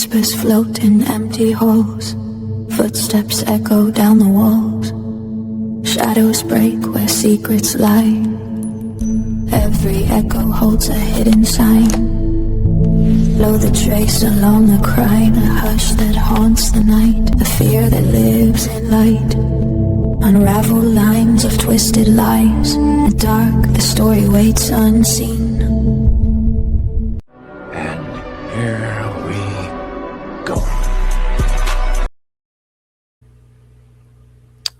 Whispers float in empty halls. Footsteps echo down the walls. Shadows break where secrets lie. Every echo holds a hidden sign. Blow the trace along the crime, a hush that haunts the night, a fear that lives in light. Unravel lines of twisted lies. In the dark, the story waits unseen. And here we go.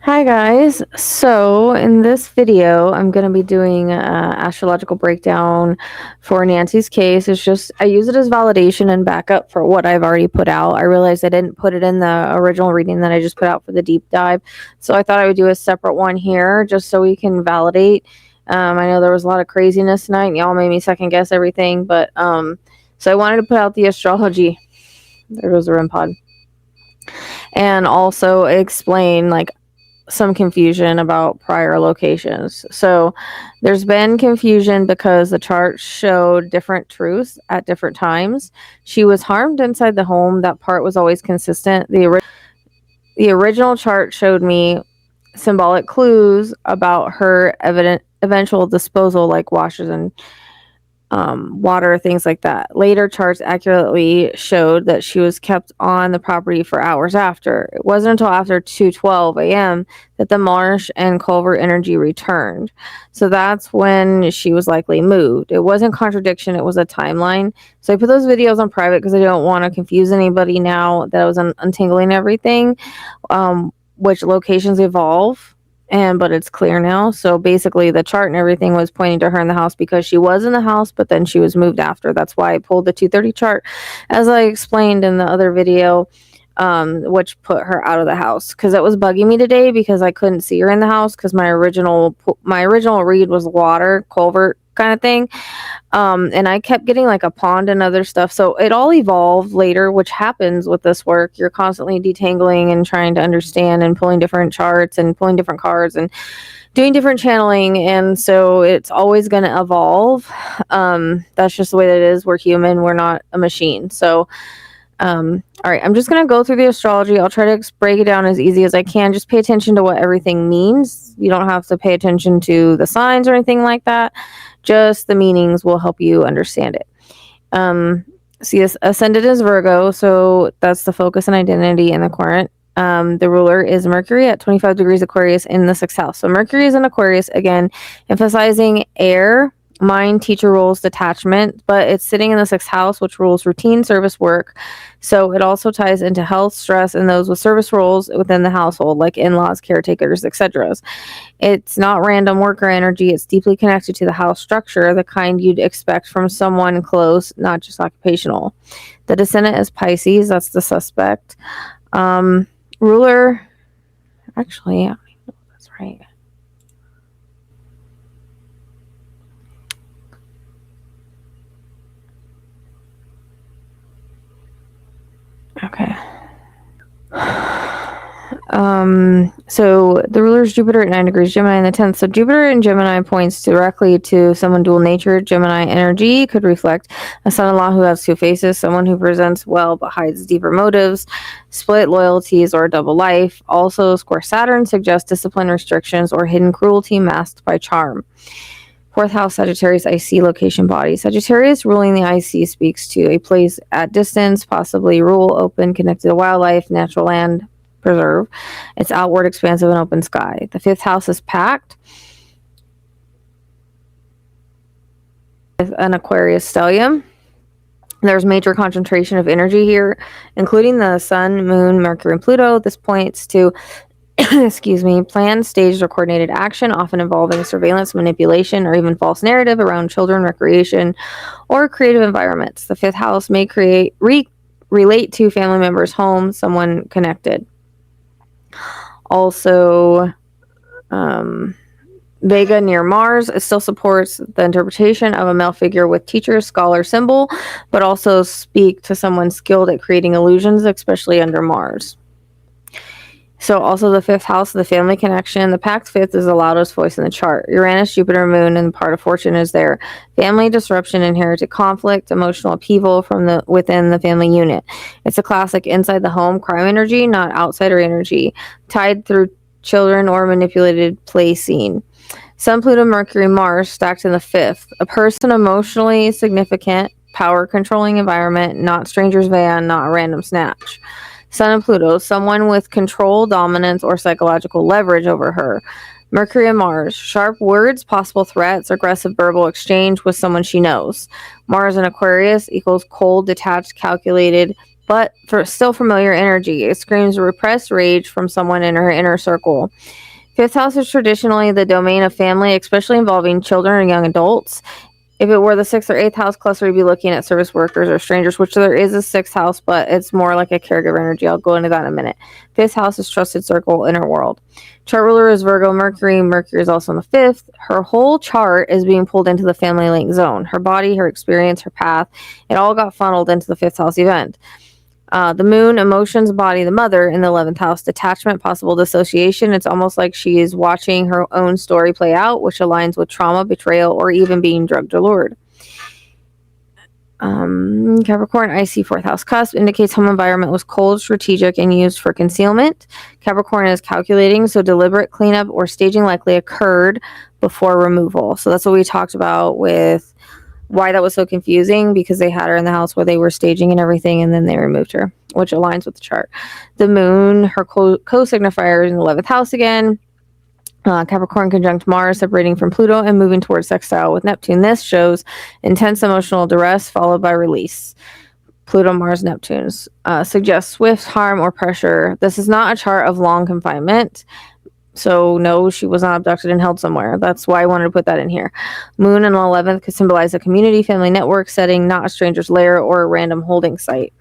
Hi guys, so in this video I'm going to be doing an astrological breakdown for Nancy's case. It's just, I use it as validation and backup for what I've already put out. I realized I didn't put it in the original reading that I just put out for the deep dive, so I thought I would do a separate one here just so we can validate. I know there was a lot of craziness tonight and y'all made me second guess everything, but so I wanted to put out the astrology. There goes the REM pod. And also explain like some confusion about prior locations. So there's been confusion because the chart showed different truths at different times. She was harmed inside the home. That part was always consistent. The original chart showed me symbolic clues about her eventual disposal, like washes and water, things like that. Later charts accurately showed that she was kept on the property for hours after. It wasn't until after 2:12 a.m. that the marsh and culvert energy returned. So that's when she was likely moved. It wasn't contradiction, it was a timeline. So I put those videos on private because I don't want to confuse anybody now that I was untangling everything, which locations evolve. But it's clear now. So basically the chart and everything was pointing to her in the house because she was in the house, but then she was moved after. That's why I pulled the 2:30 chart, as I explained in the other video, which put her out of the house, because it was bugging me today because I couldn't see her in the house because my original read was water culvert kind of thing, and I kept getting like a pond and other stuff. So it all evolved later, which happens with this work. You're constantly detangling and trying to understand and pulling different charts and pulling different cards and doing different channeling, and so it's always going to evolve. That's just the way that it is. We're human, we're not a machine. So all right, I'm just going to go through the astrology. I'll try to break it down as easy as I can. Just pay attention to what everything means. You don't have to pay attention to the signs or anything like that. Just the meanings will help you understand it. See, this ascendant is Virgo, so that's the focus and identity in the quadrant. The ruler is Mercury at 25 degrees Aquarius in the 6th house. So Mercury is in Aquarius, again, emphasizing air, mind, teacher roles, detachment, but it's sitting in the 6th house, which rules routine service work. So it also ties into health, stress, and those with service roles within the household, like in-laws, caretakers, etc. It's not random worker energy. It's deeply connected to the house structure, the kind you'd expect from someone close, not just occupational. The descendant is Pisces. That's the suspect. Ruler, actually, I don't even know if that's right. Okay. So the ruler is Jupiter at 9 degrees Gemini in the 10th. So Jupiter in Gemini points directly to someone dual natured. Gemini energy could reflect a son-in-law who has two faces, someone who presents well but hides deeper motives, split loyalties, or double life. Also, square Saturn suggests discipline, restrictions, or hidden cruelty masked by charm. 4th house, Sagittarius, IC, location, body. Sagittarius ruling the IC speaks to a place at distance, possibly rural, open, connected to wildlife, natural land, preserve. It's outward, expansive, and open sky. The 5th house is packed with an Aquarius stellium. There's major concentration of energy here, including the Sun, Moon, Mercury, and Pluto. This points to planned, staged, or coordinated action, often involving surveillance, manipulation, or even false narrative around children, recreation, or creative environments. The 5th house may relate to family members, home, someone connected. Also, Vega near Mars, it still supports the interpretation of a male figure with teacher, scholar symbol, but also speak to someone skilled at creating illusions, especially under Mars. So also the fifth house, the family connection. The packed fifth is the loudest voice in the chart. Uranus, Jupiter, Moon, and part of fortune is there. Family disruption, inherited conflict, emotional upheaval from within the family unit. It's a classic inside the home crime energy, not outsider energy, tied through children or manipulated play scene. Sun, Pluto, Mercury, Mars stacked in the fifth. A person emotionally significant, power controlling environment, not stranger's van, not a random snatch. Sun and Pluto, someone with control, dominance, or psychological leverage over her. Mercury and Mars, sharp words, possible threats, aggressive verbal exchange with someone she knows. Mars and Aquarius equals cold, detached, calculated, but still familiar energy. It screams repressed rage from someone in her inner circle. Fifth house is traditionally the domain of family, especially involving children and young adults. If it were the sixth or eighth house cluster, we'd be looking at service workers or strangers, which there is a sixth house, but it's more like a caregiver energy. I'll go into that in a minute. Fifth house is trusted circle, inner world. Chart ruler is Virgo Mercury. Mercury is also in the fifth. Her whole chart is being pulled into the family link zone. Her body, her experience, her path, it all got funneled into the fifth house event. The moon, emotions, body, the mother in the 11th house, detachment, possible dissociation. It's almost like she is watching her own story play out, which aligns with trauma, betrayal, or even being drugged or lured. Capricorn, icy 4th house cusp indicates home environment was cold, strategic, and used for concealment. Capricorn is calculating, so deliberate cleanup or staging likely occurred before removal. So that's what we talked about with why that was so confusing, because they had her in the house where they were staging and everything, and then they removed her, which aligns with the chart. The moon, her co-signifier, is in the 11th house again. Capricorn conjunct Mars, separating from Pluto and moving towards sextile with Neptune. This shows intense emotional duress followed by release. Pluto, Mars, Neptune's suggests swift harm or pressure. This is not a chart of long confinement. So no, she was not abducted and held somewhere. That's why I wanted to put that in here. Moon in the 11th could symbolize a community, family network setting, not a stranger's lair or a random holding site.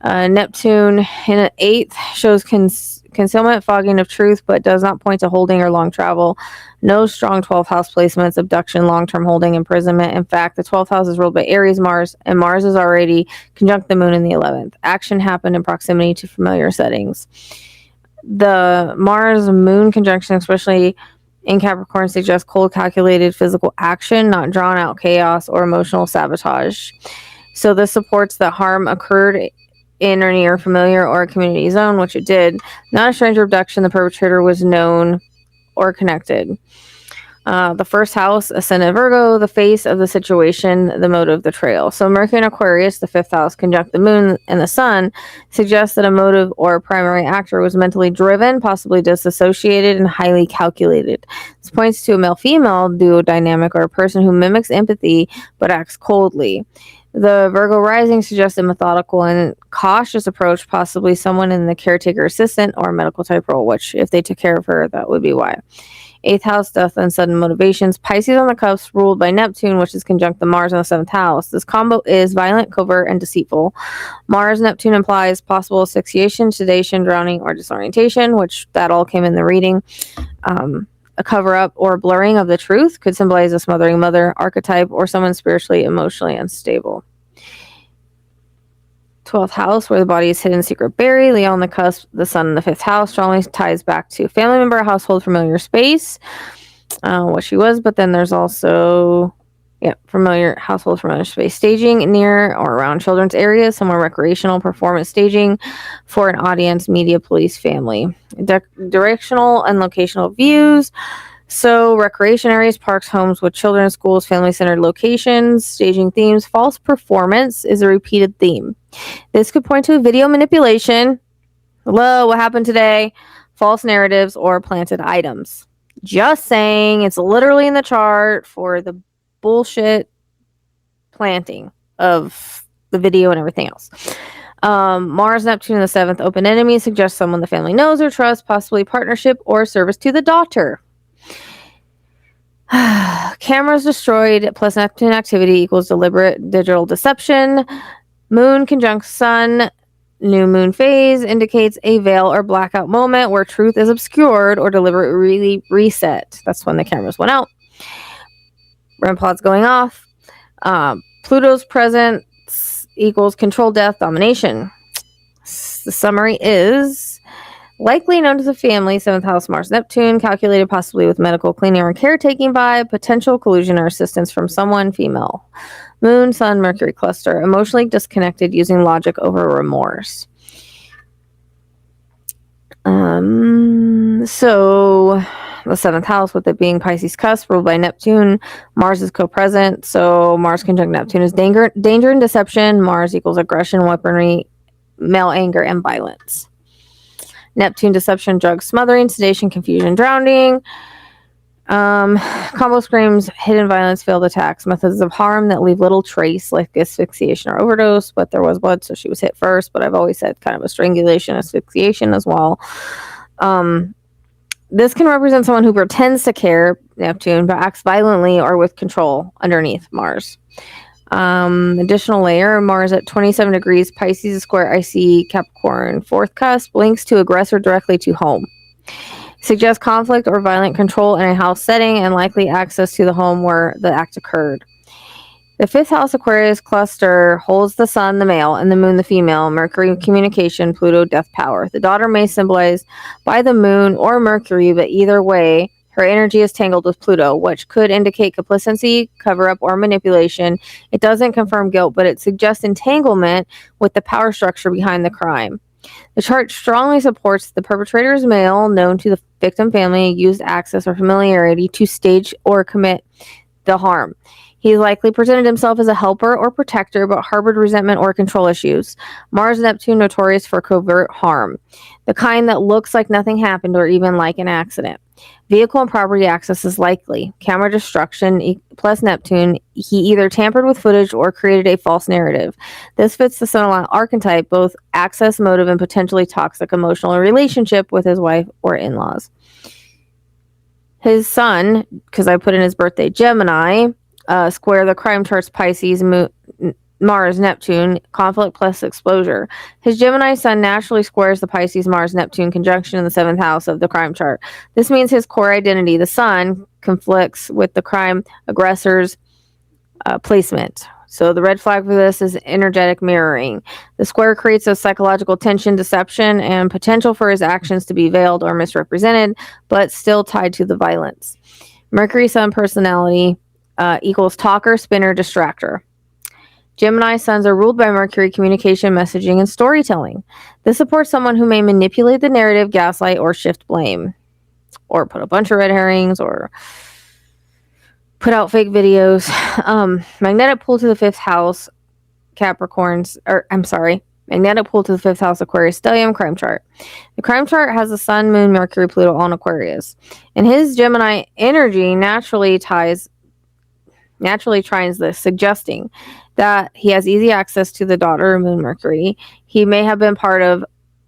Neptune in the 8th shows concealment, fogging of truth, but does not point to holding or long travel. No strong 12th house placements, abduction, long-term holding, imprisonment. In fact, the 12th house is ruled by Aries, Mars, and Mars is already conjunct the moon in the 11th. Action happened in proximity to familiar settings. The Mars-Moon conjunction, especially in Capricorn, suggests cold, calculated physical action, not drawn-out chaos or emotional sabotage. So this supports that harm occurred in or near familiar or community zone, which it did. Not a stranger abduction. The perpetrator was known or connected. The first house, Ascendant Virgo, the face of the situation, the motive, the trail. So Mercury and Aquarius, the 5th house, conjunct the moon and the sun, suggests that a motive or primary actor was mentally driven, possibly disassociated, and highly calculated. This points to a male-female duo dynamic, or a person who mimics empathy but acts coldly. The Virgo rising suggests a methodical and cautious approach, possibly someone in the caretaker assistant or medical type role, which if they took care of her, that would be why. 8th house, death and sudden motivations. Pisces on the cusp, ruled by Neptune, which is conjunct the Mars in the 7th house. This combo is violent, covert, and deceitful. Mars, Neptune implies possible asphyxiation, sedation, drowning, or disorientation, which that all came in the reading. A cover-up or blurring of the truth could symbolize a smothering mother archetype or someone spiritually, emotionally unstable. 12th house, where the body is hidden, secret buried. Leo on the cusp, the sun in the 5th house, strongly ties back to family member, household, familiar space, what she was. But then there's also, familiar household, familiar space, staging near or around children's areas, somewhere recreational, performance staging for an audience, media, police, family. Directional and locational views. So recreation areas, parks, homes with children, schools, family-centered locations, staging themes. False performance is a repeated theme. This could point to video manipulation. Hello, what happened today? False narratives or planted items. Just saying, it's literally in the chart for the bullshit planting of the video and everything else. Mars, Neptune in the 7th, open enemy, suggests someone the family knows or trusts, possibly partnership or service to the daughter. Cameras destroyed plus Neptune activity equals deliberate digital deception. Moon conjunct sun, new moon phase indicates a veil or blackout moment where truth is obscured or deliberately reset. That's when the cameras went out. REM pods going off. Pluto's presence equals control, death, domination. The summary is Likely known to the family, 7th house Mars Neptune, calculated possibly with medical cleaning or caretaking vibe, potential collusion or assistance from someone female. Moon, Sun, Mercury cluster, emotionally disconnected, using logic over remorse. So the 7th house, with it being Pisces cusp, ruled by Neptune, Mars is co-present. So Mars conjunct Neptune is danger and deception. Mars equals aggression, weaponry, male anger, and violence. Neptune, deception, drugs, smothering, sedation, confusion, drowning. Combo screams, hidden violence, failed attacks, methods of harm that leave little trace, like asphyxiation or overdose, but there was blood, so she was hit first. But I've always said kind of a strangulation, asphyxiation as well. This can represent someone who pretends to care, Neptune, but acts violently or with control underneath Mars. Additional layer, Mars at 27 degrees, Pisces square IC, Capricorn, 4th cusp, links to aggressor directly to home. Suggests conflict or violent control in a house setting and likely access to the home where the act occurred. The 5th house Aquarius cluster holds the sun, the male, and the moon, the female, Mercury, communication, Pluto, death, power. The daughter may symbolize by the moon or Mercury, but either way, her energy is tangled with Pluto, which could indicate complicity, cover-up, or manipulation. It doesn't confirm guilt, but it suggests entanglement with the power structure behind the crime. The chart strongly supports the perpetrator's male, known to the victim family, used access or familiarity to stage or commit the harm. He likely presented himself as a helper or protector, but harbored resentment or control issues. Mars Neptune, notorious for covert harm, the kind that looks like nothing happened or even like an accident. Vehicle and property access is likely. Camera destruction plus Neptune, he either tampered with footage or created a false narrative. This fits the Sun archetype, both access, motive, and potentially toxic emotional relationship with his wife or in-laws. His Sun, because I put in his birthday, Gemini, square the crime charts, Pisces, Mars, Neptune, conflict plus exposure. His Gemini Sun naturally squares the Pisces, Mars, Neptune conjunction in the 7th house of the crime chart. This means his core identity, the Sun, conflicts with the crime aggressor's placement. So the red flag for this is energetic mirroring. The square creates a psychological tension, deception, and potential for his actions to be veiled or misrepresented, but still tied to the violence. Mercury Sun personality equals talker, spinner, distractor. Gemini suns are ruled by Mercury, communication, messaging, and storytelling. This supports someone who may manipulate the narrative, gaslight, or shift blame, or put a bunch of red herrings, or put out fake videos. Magnetic pull to the 5th house, magnetic pull to the 5th house, Aquarius stellium, crime chart. The crime chart has the Sun, Moon, Mercury, Pluto on Aquarius. And his Gemini energy naturally trines this, suggesting that he has easy access to the daughter, Moon, Mercury. He may have been part of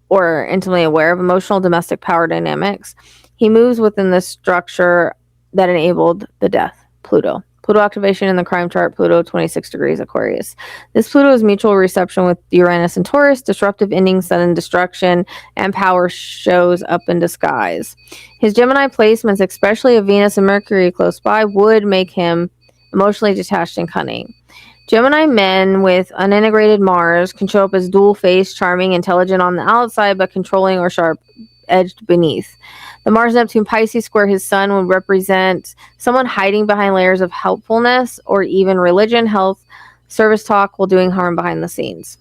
or intimately aware of emotional domestic power dynamics. He moves within the structure that enabled the death, Pluto. Pluto activation in the crime chart, Pluto 26 degrees Aquarius. This Pluto is mutual reception with Uranus and Taurus, disruptive ending, sudden destruction, and power shows up in disguise. His Gemini placements, especially of Venus and Mercury close by, would make him emotionally detached and cunning. Gemini men with unintegrated Mars can show up as dual-faced, charming, intelligent on the outside, but controlling or sharp-edged beneath. The Mars-Neptune Pisces square his Sun would represent someone hiding behind layers of helpfulness or even religion, health, service talk while doing harm behind the scenes.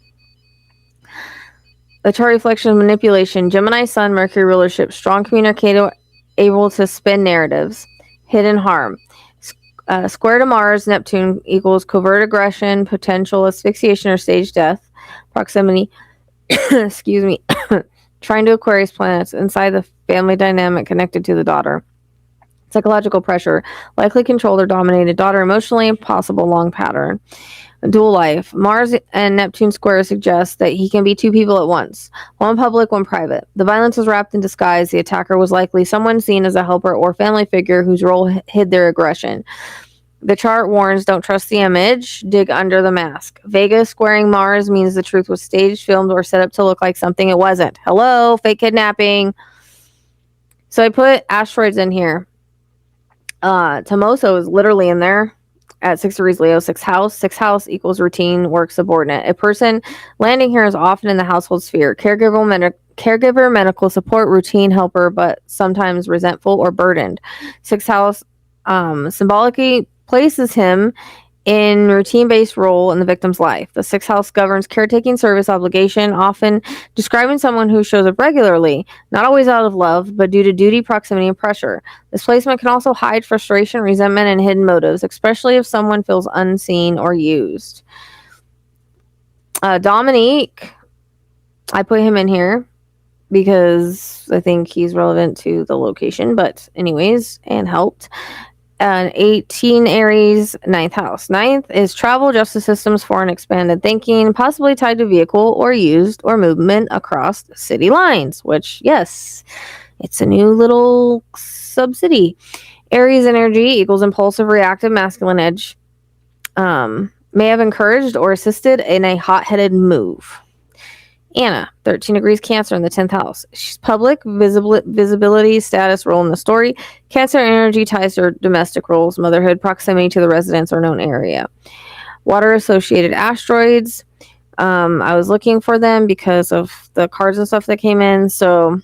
The chart reflection of manipulation. Gemini Sun, Mercury rulership, strong communicator, able to spin narratives, hidden harm. Square to Mars, Neptune equals covert aggression, potential asphyxiation or stage death, proximity, trying to Aquarius planets inside the family dynamic connected to the daughter. Psychological pressure, likely controlled or dominated daughter emotionally, possible long pattern. Dual life. Mars and Neptune square suggests that he can be two people at once, one public, one private. The violence was wrapped in disguise. The attacker was likely someone seen as a helper or family figure whose role hid their aggression. The chart warns, don't trust the image, dig under the mask. Vega squaring Mars means the truth was staged, filmed, or set up to look like something it wasn't. Hello, fake kidnapping. So I put asteroids in here. Tomoso is literally in there. At 6 degrees Leo, sixth house equals routine, work, subordinate. A person landing here is often in the household sphere. Caregiver, medical support, routine helper, but sometimes resentful or burdened. Sixth house symbolically places him in routine-based role in the victim's life. The sixth house governs caretaking, service, obligation, often describing someone who shows up regularly, not always out of love, but due to duty, proximity, and pressure. This placement can also hide frustration, resentment, and hidden motives, especially if someone feels unseen or used. Dominique, I put him in here because I think he's relevant to the location, but anyways, and helped. 18 Aries, ninth house. Ninth is travel, justice systems, foreign expanded thinking, possibly tied to vehicle or used or movement across city lines, which, yes, it's a new little sub-city. Aries energy equals impulsive, reactive, masculine edge. May have encouraged or assisted in a hot-headed move. Anna, 13 degrees Cancer in the 10th house. She's public, visibility, status, role in the story. Cancer energy ties to domestic roles, motherhood, proximity to the residence or known area. Water-associated asteroids. I was looking for them because of the cards and stuff that came in. So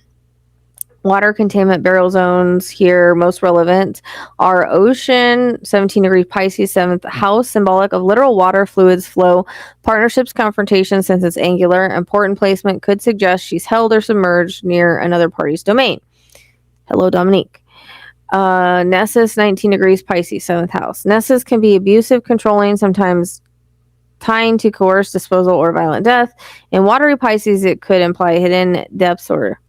water containment burial zones here, most relevant, are ocean, 17 degrees Pisces, 7th house, symbolic of literal water, fluids, flow, partnerships, confrontation, since it's angular. Important placement could suggest she's held or submerged near another party's domain. Hello, Dominique. Nessus, 19 degrees Pisces, 7th house. Nessus can be abusive, controlling, sometimes tying to coerced disposal or violent death. In watery Pisces, it could imply hidden depths or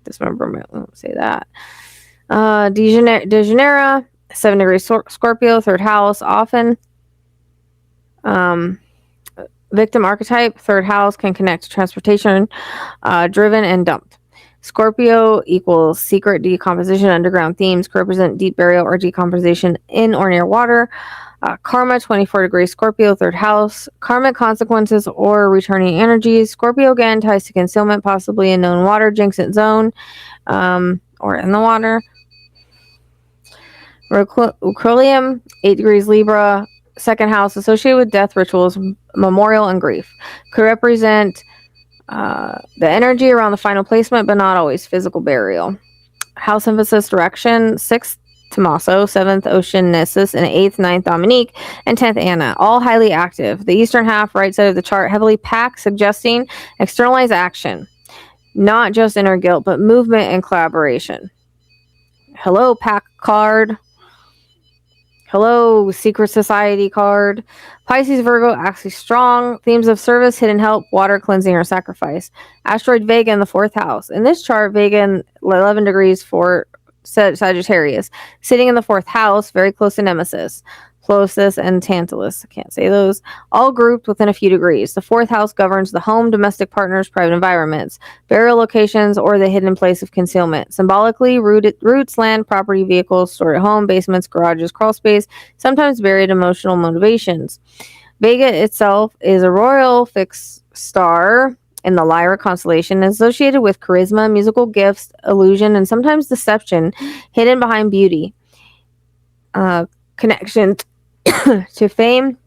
dismemberment. I won't say that. Degenerate, 7 degrees Scorpio, 3rd house, often. Victim archetype, 3rd house, can connect to transportation, driven and dumped. Scorpio equals secret decomposition, underground themes, could represent deep burial or decomposition in or near water. Karma, 24 degrees Scorpio, 3rd house, karmic consequences or returning energies. Scorpio again ties to concealment, possibly in known water, jinxed zone, or in the water. Ucrolium, 8 degrees Libra, 2nd house, associated with death rituals, memorial, and grief. Could represent the energy around the final placement, but not always physical burial. House emphasis, direction, 6th Tommaso, 7th Ocean Nessus, and 8th, 9th Dominique, and 10th Anna, all highly active. The eastern half, right side of the chart, heavily packed, suggesting externalized action. Not just inner guilt, but movement and collaboration. Hello, pack card. Hello, secret society card. Pisces, Virgo, actually strong. Themes of service, hidden help, water, cleansing, or sacrifice. Asteroid Vega in the 4th house. In this chart, Vega in 11 degrees for Sagittarius, sitting in the 4th house, very close to Nemesis, Plosus, and Tantalus. I can't say those. All grouped within a few degrees. The 4th house governs the home, domestic partners, private environments, burial locations, or the hidden place of concealment. Symbolically, roots, land, property, vehicles, stored at home, basements, garages, crawl space, sometimes buried emotional motivations. Vega itself is a royal fixed star in the Lyra constellation, associated with charisma, musical gifts, illusion, and sometimes deception, hidden behind beauty. Connection to fame,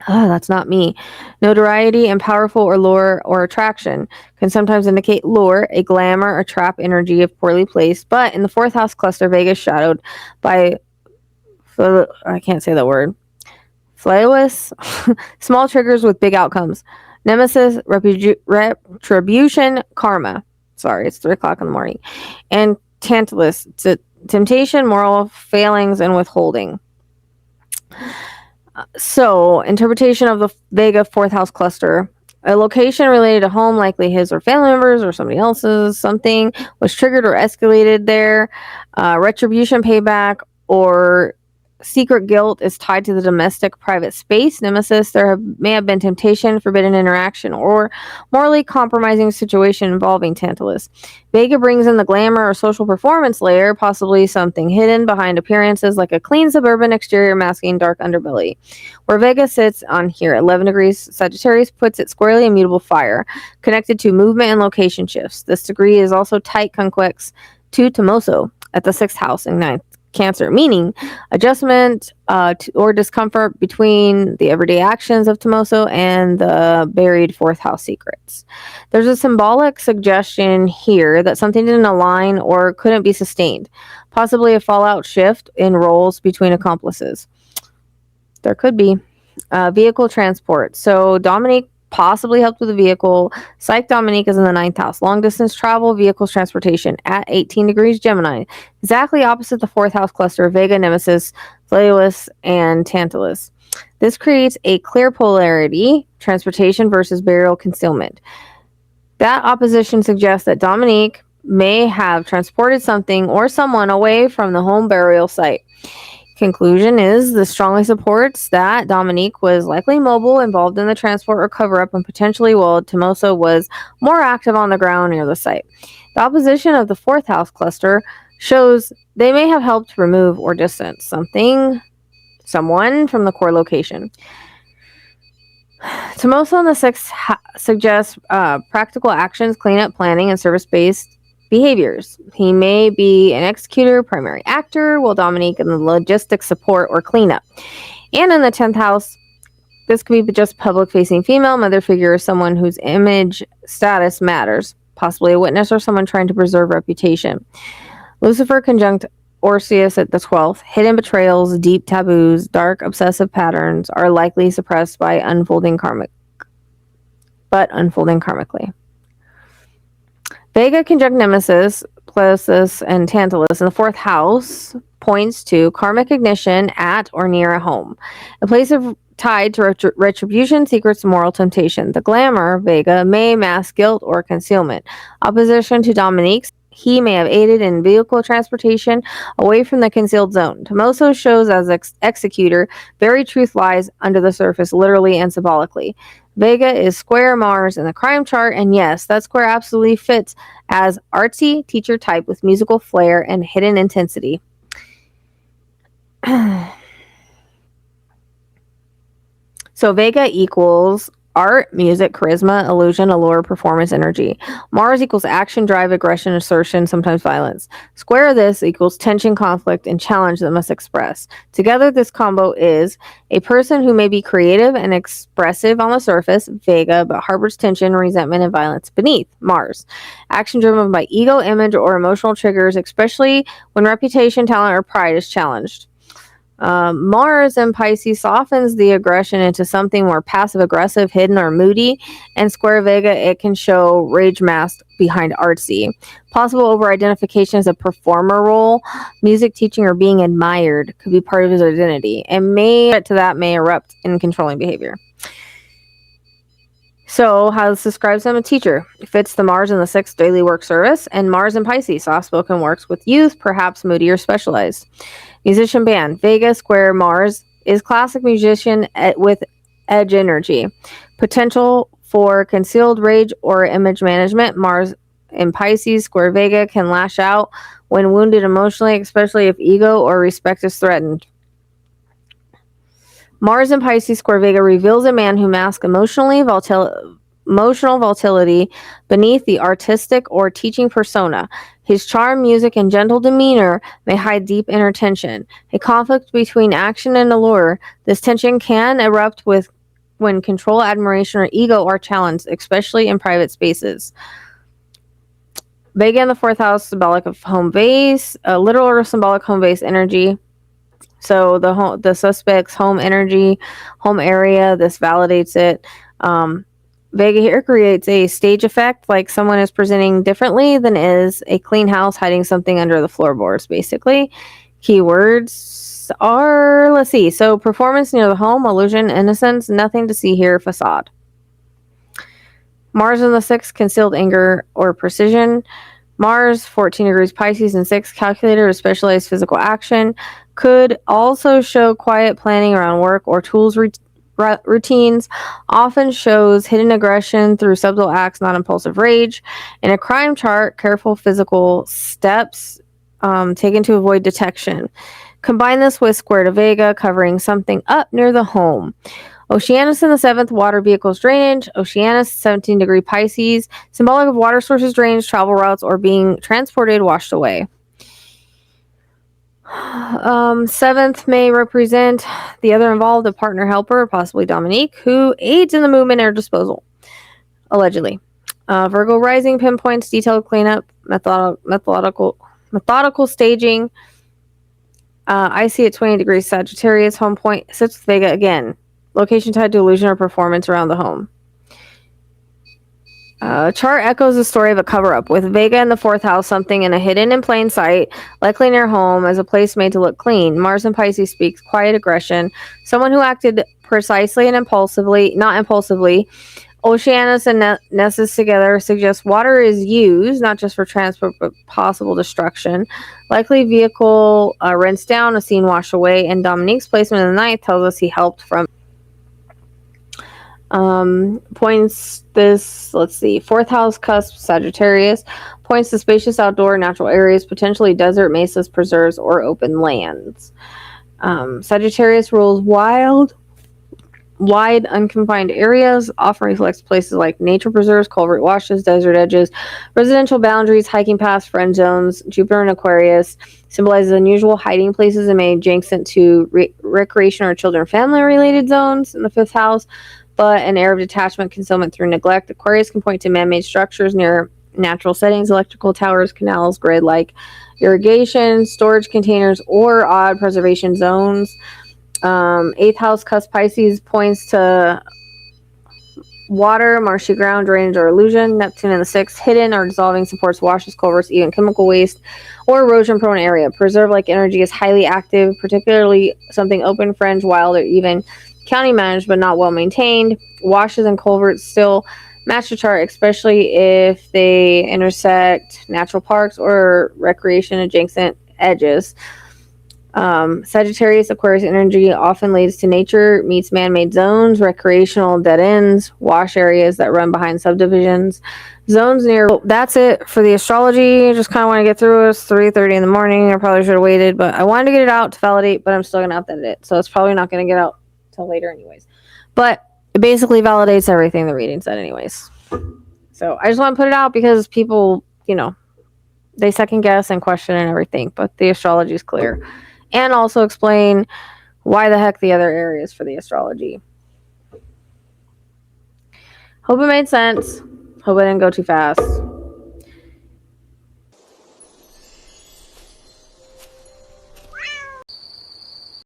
that's not me. Notoriety and powerful or lure or attraction can sometimes indicate lure, a glamour or trap energy if poorly placed, but in the 4th house cluster, Vega is shadowed by, I can't say that word, flawless, small triggers with big outcomes. Nemesis, retribution, karma. Sorry, it's 3 o'clock in the morning. And Tantalus, temptation, moral failings, and withholding. So, interpretation of the Vega 4th house cluster. A location related to home, likely his or family members or somebody else's, something was triggered or escalated there. Retribution, payback, or secret guilt is tied to the domestic private space. Nemesis, may have been temptation, forbidden interaction, or morally compromising situation involving Tantalus. Vega brings in the glamour or social performance layer, possibly something hidden behind appearances like a clean suburban exterior masking dark underbelly. Where Vega sits on here, 11 degrees Sagittarius, puts it squarely immutable fire, connected to movement and location shifts. This degree is also tight convex to Tommaso at the 6th house and 9th Cancer, meaning adjustment or discomfort between the everyday actions of Tomoso and the buried fourth house secrets. There's a symbolic suggestion here that something didn't align or couldn't be sustained, possibly a fallout shift in roles between accomplices. There could be. Vehicle transport. So Dominique possibly helped with the vehicle. Psych Dominique is in the 9th house. Long distance travel, vehicles transportation at 18 degrees Gemini. Exactly opposite the 4th house cluster of Vega, Nemesis, Pleiades, and Tantalus. This creates a clear polarity, transportation versus burial concealment. That opposition suggests that Dominique may have transported something or someone away from the home burial site. Conclusion is this strongly supports that Dominique was likely mobile, involved in the transport or cover-up, and potentially while Tomoso was more active on the ground near the site. The opposition of the 4th house cluster shows they may have helped remove or distance someone from the core location. Tomoso in the 6th suggests practical actions, cleanup, planning, and service-based behaviors. He may be an executor, primary actor, while Dominique in the logistics support or cleanup. And in the 10th house, this could be just public-facing female, mother figure, or someone whose image status matters, possibly a witness or someone trying to preserve reputation. Lucifer conjunct Orpheus at the 12th. Hidden betrayals, deep taboos, dark obsessive patterns are likely suppressed by unfolding karmically. Vega conjunct Nemesis, Pleiades, and Tantalus in the 4th house points to karmic ignition at or near a home, a place of tied to retribution, secrets, and moral temptation. The glamour, Vega, may mask guilt or concealment. Opposition to Dominique's, he may have aided in vehicle transportation away from the concealed zone. Tomoso shows as executor, buried truth lies under the surface, literally and symbolically. Vega is square Mars in the crime chart, and yes, that square absolutely fits as artsy teacher type with musical flair and hidden intensity. So Vega equals art, music, charisma, illusion, allure, performance, energy. Mars equals action, drive, aggression, assertion, sometimes violence. Square this equals tension, conflict, and challenge that must express. Together, this combo is a person who may be creative and expressive on the surface, Vega, but harbors tension, resentment, and violence beneath, Mars. Action driven by ego, image, or emotional triggers, especially when reputation, talent, or pride is challenged. Mars in Pisces softens the aggression into something more passive-aggressive, hidden, or moody. And square Vega, it can show rage masked behind artsy. Possible over-identification as a performer role, music teaching, or being admired could be part of his identity. And may erupt in controlling behavior. So, how this describes him? A teacher. Fits the Mars in the 6th daily work service, and Mars in Pisces, soft-spoken, works with youth, perhaps moody or specialized. Musician band. Vega square Mars is classic musician with edge energy. Potential for concealed rage or image management. Mars in Pisces square Vega can lash out when wounded emotionally, especially if ego or respect is threatened. Mars in Pisces square Vega reveals a man who masks emotional volatility beneath the artistic or teaching persona. His charm, music, and gentle demeanor may hide deep inner tension. A conflict between action and allure. This tension can erupt when control, admiration, or ego are challenged, especially in private spaces. Vega in the 4th house, symbolic of home base, literal or symbolic home base energy. So the suspect's home energy, home area, this validates it. Vega here creates a stage effect, like someone is presenting differently than is a clean house hiding something under the floorboards, basically. Keywords are, let's see, so performance near the home, illusion, innocence, nothing to see here, facade. Mars in the 6th, concealed anger or precision. Mars, 14 degrees Pisces and 6, calculator or specialized physical action. Could also show quiet planning around work or tools routines. Often shows hidden aggression through subtle acts, not impulsive rage. In a crime chart, careful physical steps taken to avoid detection. Combine this with square to Vega, covering something up near the home. Oceanus in the 7th, water vehicles drainage. Oceanus, 17 degree Pisces, symbolic of water sources drainage, travel routes, or being transported, washed away. Seventh may represent the other involved, a partner, helper, possibly Dominique, who aids in the movement or disposal, allegedly. Virgo rising pinpoints detailed cleanup, methodical staging. I see at 20 degrees Sagittarius, home point sits with Vega again. Location tied to illusion or performance around the home. Chart echoes the story of a cover-up, with Vega in the 4th house, something in a hidden in plain sight, likely near home, as a place made to look clean. Mars in Pisces speaks quiet aggression, someone who acted precisely and impulsively, not impulsively. Oceanus and Nessus together suggest water is used, not just for transport, but possible destruction. Likely vehicle rents down, a scene washed away, and Dominique's placement in the 9th tells us he helped from points this, let's see, 4th house cusp Sagittarius, points to spacious outdoor natural areas, potentially desert, mesas, preserves, or open lands. Sagittarius rules wide, unconfined areas, often reflects places like nature preserves, culvert washes, desert edges, residential boundaries, hiking paths, friend zones. Jupiter in Aquarius symbolizes unusual hiding places and may adjacent to recreation or children family related zones in the 5th house, but an air of detachment, concealment through neglect. Aquarius can point to man-made structures near natural settings, electrical towers, canals, grid-like irrigation, storage containers, or odd preservation zones. 8th house cusp Pisces points to water, marshy ground, drainage, or illusion. Neptune in the 6th, hidden or dissolving, supports washes, culverts, even chemical waste, or erosion-prone area. Preserve-like energy is highly active, particularly something open, fringe, wild, or even county managed but not well maintained. Washes and culverts still match the chart, especially if they intersect natural parks or recreation adjacent edges. Sagittarius Aquarius energy often leads to nature meets man-made zones, recreational dead ends, wash areas that run behind subdivisions, zones near. That's it for the astrology. Just kind of want to get through it. It's 3:30 in the morning. I probably should have waited, but I wanted to get it out to validate, but I'm still going to have to edit it, so it's probably not going to get out till later anyways. But it basically validates everything the reading said anyways. So I just want to put it out because people, they second guess and question and everything, but the astrology is clear. And also explain why the heck the other areas for the astrology. Hope it made sense. Hope I didn't go too fast.